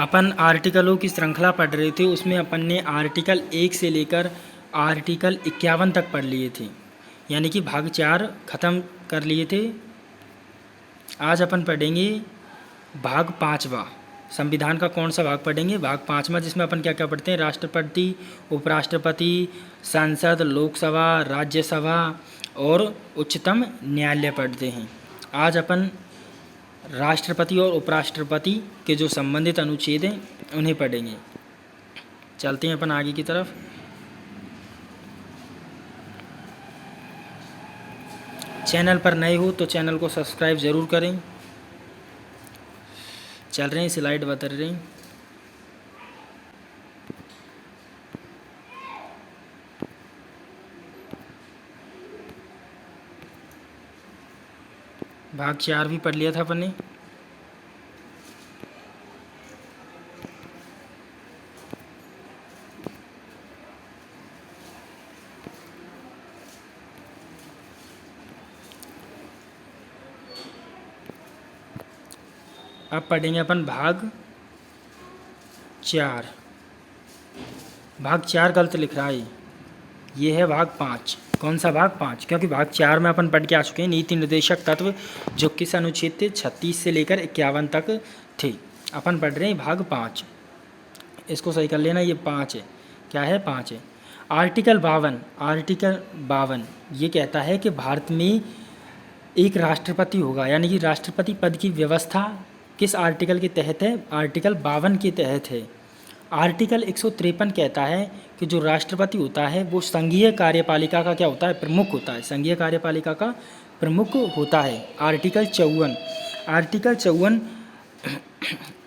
अपन आर्टिकलों की श्रृंखला पढ़ रहे थे। उसमें अपन ने आर्टिकल 1 से लेकर आर्टिकल 51 तक पढ़ लिए थे, यानी कि भाग 4 ख़त्म कर लिए थे। आज अपन पढ़ेंगे भाग 5वां। संविधान का कौन सा भाग पढ़ेंगे? भाग 5वां, जिसमें अपन क्या क्या पढ़ते हैं? राष्ट्रपति, उपराष्ट्रपति, संसद, लोकसभा, राज्यसभा और उच्चतम न्यायालय पढ़ते हैं। आज अपन राष्ट्रपति और उपराष्ट्रपति के जो संबंधित अनुच्छेद हैं उन्हें पढ़ेंगे। चलते हैं अपन आगे की तरफ। चैनल पर नए हो तो चैनल को सब्सक्राइब ज़रूर करें। चल रहे हैं, स्लाइड बता रहे हैं। भाग 4 भी पढ़ लिया था अपन ने। अब पढ़ेंगे अपन भाग 4। भाग 4 गलत लिख रहा है, ये है भाग 5। कौन सा भाग? 5, क्योंकि भाग 4 में अपन पढ़ के आ चुके हैं नीति निर्देशक तत्व, जो किस अनुच्छेद थे? 36 से लेकर 51 तक थे। अपन पढ़ रहे हैं भाग 5। इसको सही कर लेना, ये 5 है। क्या है? 5 है। आर्टिकल 52 ये कहता है कि भारत में एक राष्ट्रपति होगा, यानी कि राष्ट्रपति पद की व्यवस्था किस आर्टिकल के तहत है? आर्टिकल 52 के तहत है। आर्टिकल 153 कहता है कि जो राष्ट्रपति होता है वो संघीय कार्यपालिका का क्या होता है? प्रमुख होता है। संघीय कार्यपालिका का प्रमुख होता है। आर्टिकल 54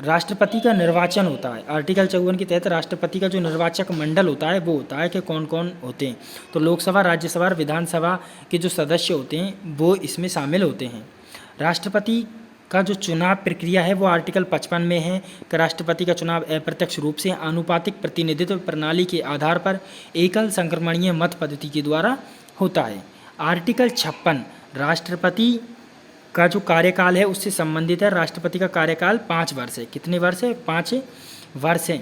राष्ट्रपति का निर्वाचन होता है। आर्टिकल 54 के तहत राष्ट्रपति का जो निर्वाचक मंडल होता है वो होता है कि कौन कौन होते हैं? तो लोकसभा, राज्यसभा और विधानसभा के जो सदस्य होते हैं वो इसमें शामिल होते हैं। राष्ट्रपति का जो चुनाव प्रक्रिया है वो आर्टिकल 55 में है कि राष्ट्रपति का चुनाव अप्रत्यक्ष रूप से आनुपातिक प्रतिनिधित्व प्रणाली के आधार पर एकल संक्रमणीय मत पद्धति के द्वारा होता है। आर्टिकल 56 राष्ट्रपति का जो कार्यकाल है उससे संबंधित है। राष्ट्रपति का कार्यकाल 5 वर्ष है। कितने वर्ष है? 5 वर्ष है।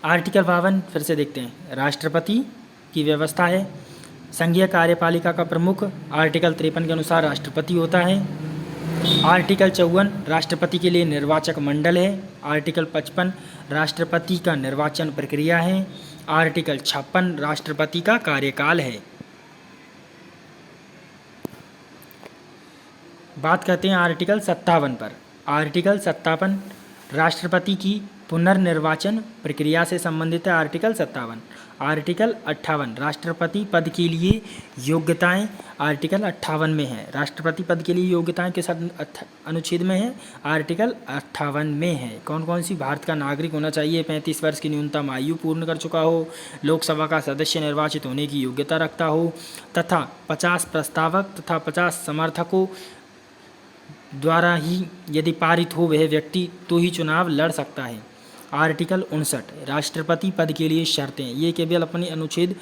आर्टिकल 52 फिर से देखते हैं। राष्ट्रपति की व्यवस्था है, संघीय कार्यपालिका का प्रमुख आर्टिकल 53 के अनुसार राष्ट्रपति होता है। आर्टिकल 54 राष्ट्रपति के लिए निर्वाचक मंडल है। आर्टिकल 55 राष्ट्रपति का निर्वाचन प्रक्रिया है। आर्टिकल 56 राष्ट्रपति का कार्यकाल है। बात करते हैं आर्टिकल 57 पर। आर्टिकल 57 राष्ट्रपति की पुनर्निर्वाचन प्रक्रिया से संबंधित है। आर्टिकल 57। आर्टिकल 58 राष्ट्रपति पद के लिए योग्यताएं आर्टिकल 58 में है। राष्ट्रपति पद के लिए योग्यताएं किस अनुच्छेद में है? आर्टिकल 58 में है। कौन कौन सी? भारत का नागरिक होना चाहिए, 35 वर्ष की न्यूनतम आयु पूर्ण कर चुका हो, लोकसभा का सदस्य निर्वाचित होने की योग्यता रखता हो तथा 50 प्रस्तावक तथा 50 समर्थकों द्वारा ही यदि पारित हो वह व्यक्ति तो ही चुनाव लड़ सकता है। आर्टिकल 59 राष्ट्रपति पद के लिए शर्तें। ये केवल अपनी अनुच्छेद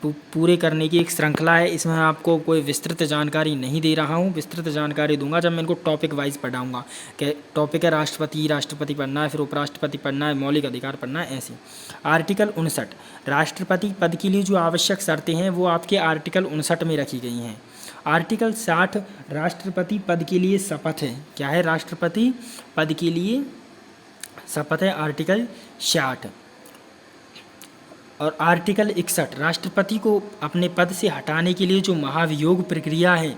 पूरे करने की एक श्रृंखला है। इसमें आपको कोई विस्तृत जानकारी नहीं दे रहा हूँ। विस्तृत जानकारी दूंगा जब मैं इनको टॉपिक वाइज पढ़ाऊँगा कि टॉपिक है राष्ट्रपति पढ़ना है, फिर उपराष्ट्रपति पढ़ना है, मौलिक अधिकार पढ़ना है, ऐसे। आर्टिकल 59 राष्ट्रपति पद के लिए जो आवश्यक शर्तें हैं वो आपके आर्टिकल 59 में रखी गई हैं। आर्टिकल 60 राष्ट्रपति पद के लिए शपथ है। क्या है? राष्ट्रपति पद के लिए शपथ है। आर्टिकल 60। और आर्टिकल 61 राष्ट्रपति को अपने पद से हटाने के लिए जो महाभियोग प्रक्रिया है।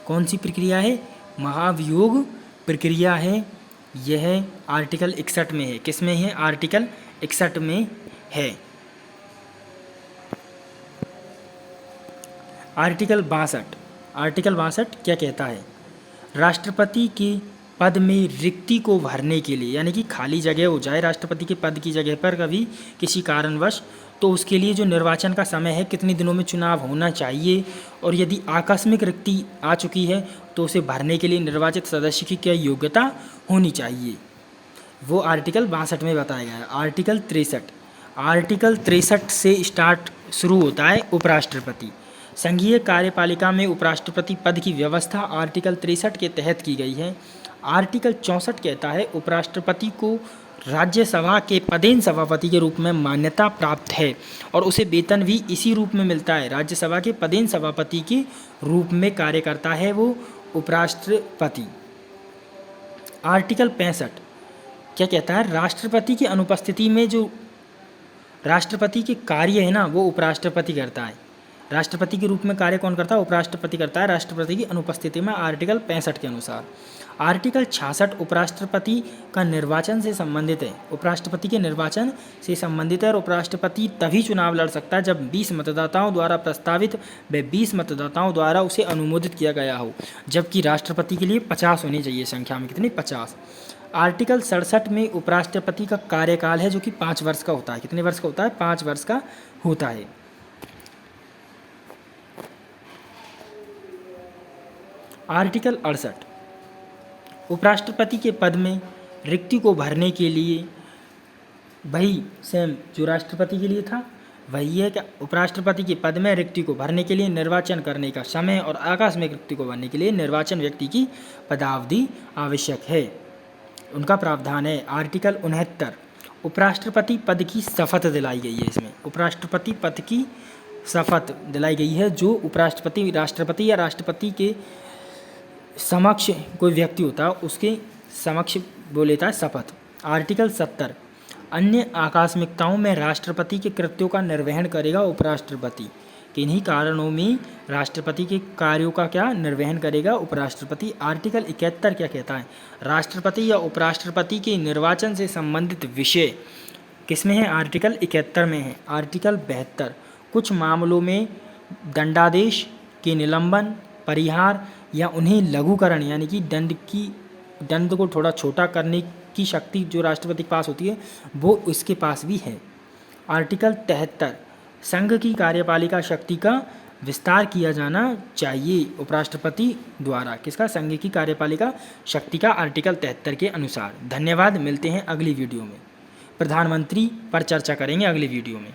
कौन सी प्रक्रिया है? महाभियोग प्रक्रिया है। यह आर्टिकल 61 में है। किस में है? आर्टिकल 61 में है। आर्टिकल 62 क्या कहता है? राष्ट्रपति के पद में रिक्ति को भरने के लिए, यानी कि खाली जगह हो जाए राष्ट्रपति के पद की जगह पर कभी किसी कारणवश, तो उसके लिए जो निर्वाचन का समय है, कितने दिनों में चुनाव होना चाहिए, और यदि आकस्मिक रिक्ति आ चुकी है तो उसे भरने के लिए निर्वाचित सदस्य की क्या योग्यता होनी चाहिए, वो आर्टिकल 62 में बताया गया है। आर्टिकल 63 से शुरू होता है उपराष्ट्रपति। संघीय कार्यपालिका में उपराष्ट्रपति पद की व्यवस्था आर्टिकल 63 के तहत की गई है। आर्टिकल 64 कहता है उपराष्ट्रपति को राज्यसभा के पदेन सभापति के रूप में मान्यता प्राप्त है और उसे वेतन भी इसी रूप में मिलता है। राज्यसभा के पदेन सभापति के रूप में कार्य करता है वो उपराष्ट्रपति। आर्टिकल 65 क्या कहता है, राष्ट्रपति की अनुपस्थिति में जो राष्ट्रपति के कार्य है ना वो उपराष्ट्रपति करता है। राष्ट्रपति के रूप में कार्य कौन करता है, उपराष्ट्रपति करता है राष्ट्रपति की अनुपस्थिति में, आर्टिकल 65 के अनुसार। आर्टिकल 66 उपराष्ट्रपति का निर्वाचन से संबंधित है। उपराष्ट्रपति के निर्वाचन से संबंधित है और उपराष्ट्रपति तभी चुनाव लड़ सकता है जब 20 मतदाताओं द्वारा प्रस्तावित व 20 मतदाताओं द्वारा उसे अनुमोदित किया गया हो, जबकि राष्ट्रपति के लिए 50 होनी चाहिए संख्या में, कितनी, 50। आर्टिकल 67 में उपराष्ट्रपति का कार्यकाल है जो कि 5 वर्ष का होता है। कितने वर्ष का होता है, 5 वर्ष का होता है। आर्टिकल 68 उपराष्ट्रपति के पद में रिक्ति को भरने के लिए वही सेम जो राष्ट्रपति के लिए था वही है कि उपराष्ट्रपति के पद में रिक्ति को भरने के लिए निर्वाचन करने का समय और आकस्मिक रिक्ति को भरने के लिए निर्वाचन व्यक्ति की पदावधि आवश्यक है, उनका प्रावधान है। आर्टिकल 69 उपराष्ट्रपति पद की शपथ दिलाई गई है। इसमें उपराष्ट्रपति पद की शपथ दिलाई गई है जो उपराष्ट्रपति राष्ट्रपति या राष्ट्रपति के समक्ष कोई व्यक्ति होता है उसके समक्ष वो लेता है शपथ। आर्टिकल 70 अन्य आकस्मिकताओं में राष्ट्रपति के कृत्यों का निर्वहन करेगा उपराष्ट्रपति। किन्हीं कारणों में राष्ट्रपति के कार्यों का क्या निर्वहन करेगा उपराष्ट्रपति। आर्टिकल 71 क्या कहता है, राष्ट्रपति या उपराष्ट्रपति के निर्वाचन से संबंधित विषय किसमें है, आर्टिकल 71 में है। आर्टिकल 72 कुछ मामलों में दंडादेश के निलंबन, परिहार या उन्हें लघुकरण यानी कि दंड को थोड़ा छोटा करने की शक्ति जो राष्ट्रपति के पास होती है वो इसके पास भी है। आर्टिकल 73 संघ की कार्यपालिका शक्ति का विस्तार किया जाना चाहिए उपराष्ट्रपति द्वारा। किसका, संघ की कार्यपालिका शक्ति का, आर्टिकल 73 के अनुसार। धन्यवाद, मिलते हैं अगली वीडियो में। प्रधानमंत्री पर चर्चा करेंगे अगली वीडियो में।